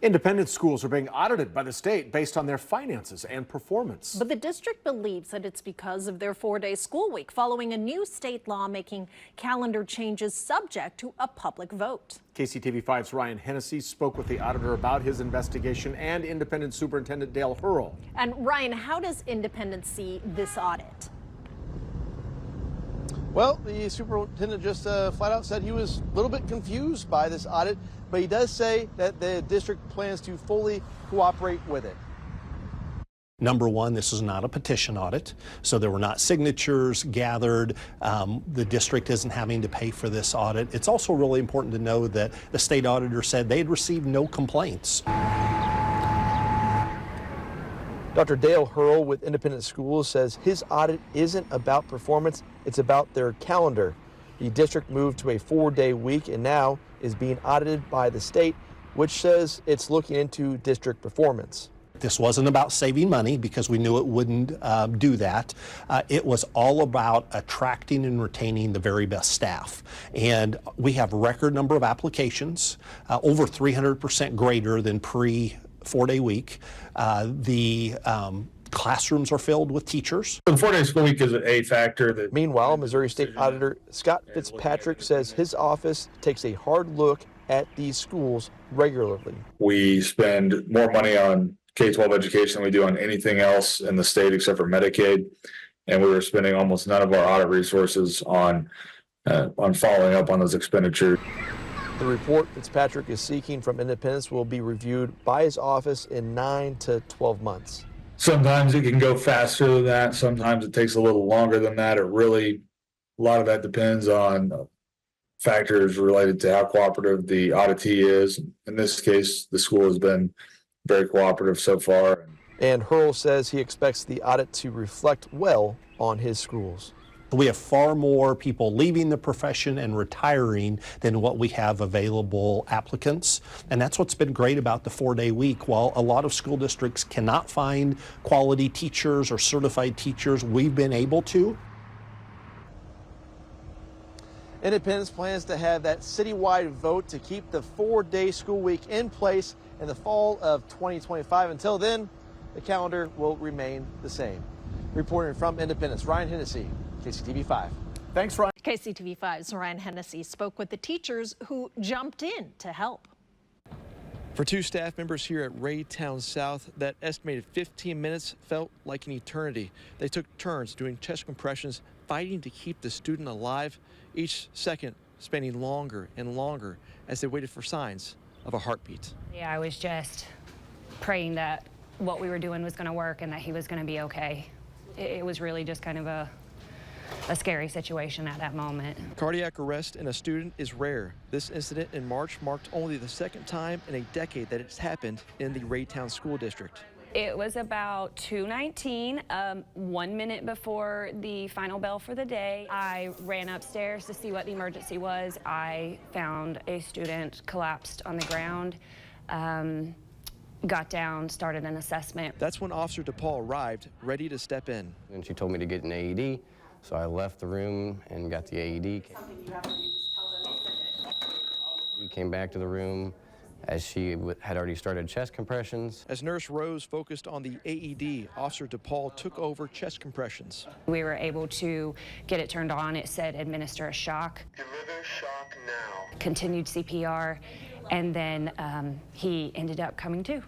Independent schools are being audited by the state based on their finances and performance. But the district believes that it's because of their 4-day school week, following a new state law making calendar changes subject to a public vote. KCTV5's Ryan Hennessy spoke with the auditor about his investigation and Independent Superintendent Dale Hurl. And Ryan, how does Independent see this audit? Well, the superintendent just flat out said he was a little bit confused by this audit, but he does say that the district plans to fully cooperate with it. Number one, this is not a petition audit, so there were not signatures gathered. The district isn't having to pay for this audit. It's also really important to know that the state auditor said they had received no complaints. Dr. Dale Hurl with Independent Schools says his audit isn't about performance, it's about their calendar. The district moved to a 4-day week and now is being audited by the state, which says it's looking into district performance. This wasn't about saving money because we knew it wouldn't do that. It was all about attracting and retaining the very best staff. And we have a record number of applications, over 300% greater than pre-4-day week. The classrooms are filled with teachers. The 4-day school week is a factor. Meanwhile, Missouri State Auditor Scott Fitzpatrick says his office takes a hard look at these schools regularly. We spend more money on K-12 education than we do on anything else in the state except for Medicaid, and we were spending almost none of our audit resources on following up on those expenditures. The report Fitzpatrick is seeking from Independence will be reviewed by his office in 9 to 12 months. Sometimes it can go faster than that. Sometimes it takes a little longer than that. A lot of that depends on factors related to how cooperative the auditee is. In this case, the school has been very cooperative so far. And Hurl says he expects the audit to reflect well on his schools. We have far more people leaving the profession and retiring than what we have available applicants. And that's what's been great about the 4-day week. While a lot of school districts cannot find quality teachers or certified teachers, we've been able to. Independence plans to have that citywide vote to keep the 4-day school week in place in the fall of 2025. Until then, the calendar will remain the same. Reporting from Independence, Ryan Hennessy, KCTV5. Thanks, Ryan. KCTV5's Ryan Hennessy spoke with the teachers who jumped in to help. For 2 staff members here at Raytown South, that estimated 15 minutes felt like an eternity. They took turns doing chest compressions, fighting to keep the student alive, each second spending longer and longer as they waited for signs of a heartbeat. Yeah, I was just praying that what we were doing was going to work and that he was going to be okay. It was really just kind of a scary situation at that moment. Cardiac arrest in a student is rare. This incident in March marked only the second time in a decade that it's happened in the Raytown School District. It was about 2:19, 1 minute before the final bell for the day. I ran upstairs to see what the emergency was. I found a student collapsed on the ground. Got down, started an assessment. That's when Officer DePaul arrived, ready to step in. And she told me to get an AED, so I left the room and got the AED. We came back to the room as she had already started chest compressions. As Nurse Rose focused on the AED, Officer DePaul took over chest compressions. We were able to get it turned on. It said administer a shock. Deliver shock now. Continued CPR, and then he ended up coming to.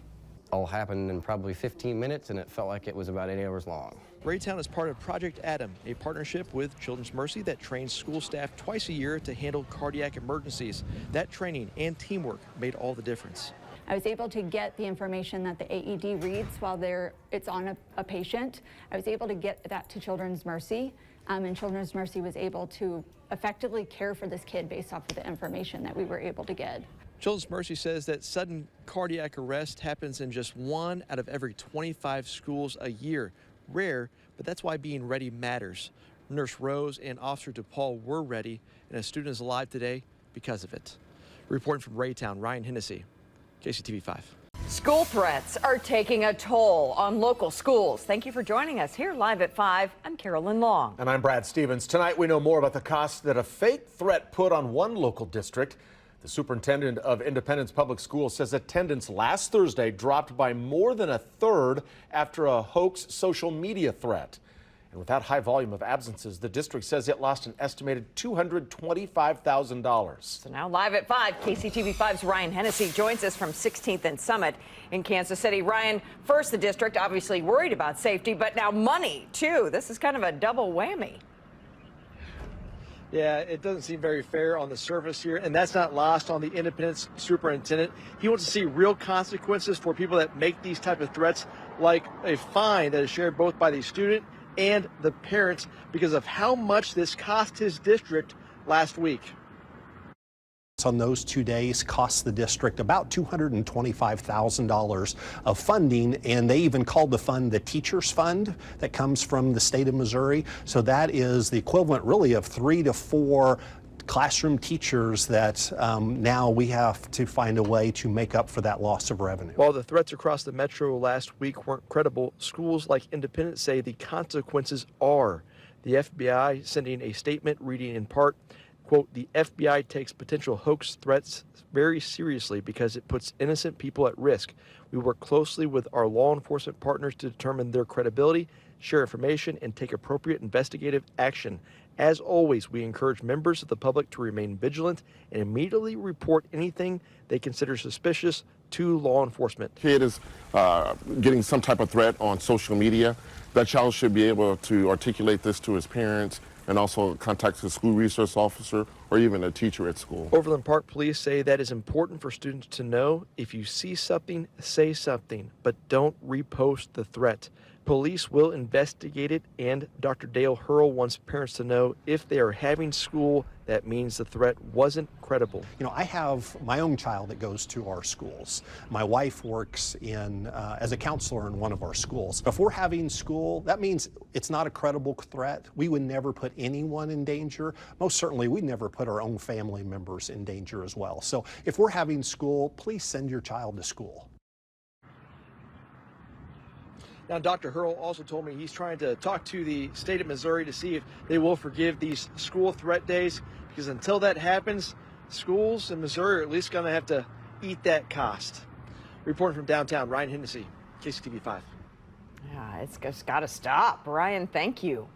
All happened in probably 15 minutes, and it felt like it was about 8 hours long. Raytown is part of Project Adam, a partnership with Children's Mercy that trains school staff twice a year to handle cardiac emergencies. That training and teamwork made all the difference. I was able to get the information that the AED reads while it's on a patient. I was able to get that to Children's Mercy, and Children's Mercy was able to effectively care for this kid based off of the information that we were able to get. Children's Mercy says that sudden cardiac arrest happens in just 1 out of every 25 schools a year. Rare, but that's why being ready matters. Nurse Rose and Officer DePaul were ready, and a student is alive today because of it. Reporting from Raytown, Ryan Hennessy, KCTV5. School threats are taking a toll on local schools. Thank you for joining us here live at 5. I'm Carolyn Long. And I'm Brad Stevens. Tonight we know more about the cost that a fake threat put on one local district. The superintendent of Independence Public Schools says attendance last Thursday dropped by more than a third after a hoax social media threat. And with that high volume of absences, the district says it lost an estimated $225,000. So now live at 5, KCTV5's Ryan Hennessy joins us from 16th and Summit in Kansas City. Ryan, first, the district obviously worried about safety, but now money, too. This is kind of a double whammy. Yeah, it doesn't seem very fair on the surface here, and that's not lost on the Independence superintendent. He wants to see real consequences for people that make these type of threats, like a fine that is shared both by the student and the parents because of how much this cost his district last week. On those 2 days cost the district about $225,000 of funding, and they even called the fund the Teachers Fund that comes from the state of Missouri. So that is the equivalent really of 3 to 4 classroom teachers that now we have to find a way to make up for that loss of revenue. While the threats across the metro last week weren't credible, schools like Independence say the consequences are. The FBI sending a statement reading in part, quote, the FBI takes potential hoax threats very seriously because it puts innocent people at risk. We work closely with our law enforcement partners to determine their credibility, share information, and take appropriate investigative action. As always, we encourage members of the public to remain vigilant and immediately report anything they consider suspicious to law enforcement. Kid is getting some type of threat on social media. That child should be able to articulate this to his parents and also contact the school resource officer or even a teacher at school. Overland Park Police say that is important for students to know. If you see something, say something, but don't repost the threat. Police will investigate it, and Dr. Dale Hurl wants parents to know if they are having school, that means the threat wasn't credible. You know, I have my own child that goes to our schools. My wife works as a counselor in one of our schools. If we're having school, that means it's not a credible threat. We would never put anyone in danger. Most certainly, we'd never put our own family members in danger as well. So if we're having school, please send your child to school. Now, Dr. Hurl also told me he's trying to talk to the state of Missouri to see if they will forgive these school threat days, because until that happens, schools in Missouri are at least going to have to eat that cost. Reporting from downtown, Ryan Hennessy, KCTV5. Yeah, it's got to stop. Ryan, thank you.